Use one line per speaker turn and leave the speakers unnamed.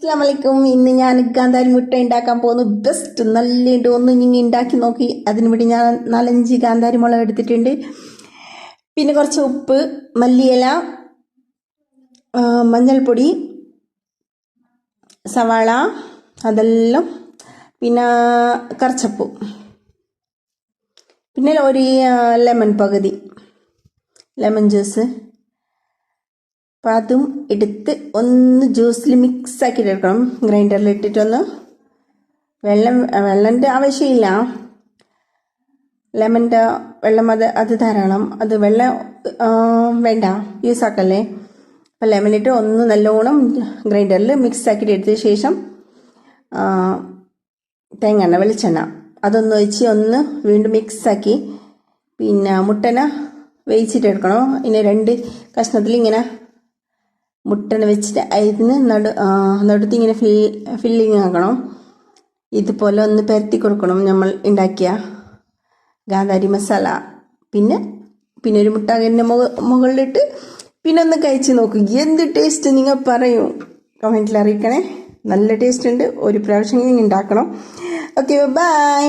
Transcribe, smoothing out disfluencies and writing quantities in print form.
അസ്സലാമലൈക്കും. ഇന്ന് ഞാൻ കാന്താരി മുട്ട ഉണ്ടാക്കാൻ പോകുന്നു. ബെസ്റ്റ് നല്ലുണ്ട്. ഒന്ന് ഇങ്ങനെ ഉണ്ടാക്കി നോക്കി. അതിന് വേണ്ടി ഞാൻ 4-5 കാന്താരി മുളക് എടുത്തിട്ടുണ്ട്. പിന്നെ കുറച്ച് ഉപ്പ്, മല്ലിയില, മഞ്ഞൾപ്പൊടി, സവാള, അതെല്ലാം, പിന്നെ കറച്ചപ്പു, പിന്നെ ഒരു ലെമൺ പകുതി ലെമൺ ജ്യൂസ്. അപ്പം അതും എടുത്ത് ഒന്ന് ജ്യൂസിൽ മിക്സ് ആക്കിയിട്ട് എടുക്കണം. ഗ്രൈൻഡറിൽ ഇട്ടിട്ടൊന്ന് വെള്ളൻ്റെ ആവശ്യമില്ല. ലെമൻ്റെ വെള്ളം അത് ധാരാളം. അത് വെള്ളം വേണ്ട, യൂസ് ആക്കല്ലേ. അപ്പം ലെമണിട്ട് ഒന്ന് നല്ലോണം ഗ്രൈൻഡറിൽ മിക്സ് ആക്കിയിട്ട് എടുത്ത ശേഷം തേങ്ങ വെളിച്ചെണ്ണ അതൊന്ന് ഒഴിച്ച് ഒന്ന് വീണ്ടും മിക്സാക്കി പിന്നെ മുട്ടനെ വേവിച്ചിട്ടെടുക്കണം. ഇനി 2 കഷ്ണത്തിൽ ഇങ്ങനെ മുട്ടനെ വെച്ചിട്ട് അതിന് നടുത്ത് ഇങ്ങനെ ഫില്ലിങ് ആക്കണം. ഇതുപോലെ ഒന്ന് പരത്തി കൊടുക്കണം നമ്മൾ ഉണ്ടാക്കിയ കാന്താരി മസാല. പിന്നെ ഒരു മുട്ട അതിൻ്റെ മുകളിലിട്ട് പിന്നെ ഒന്ന് കഴിച്ച് നോക്കും. എന്ത് ടേസ്റ്റ് നിങ്ങൾ പറയൂ, കമൻറ്റിൽ അറിയിക്കണേ. നല്ല ടേസ്റ്റ് ഉണ്ട്. ഒരു പ്രാവശ്യം ഉണ്ടാക്കണം. Okay, by.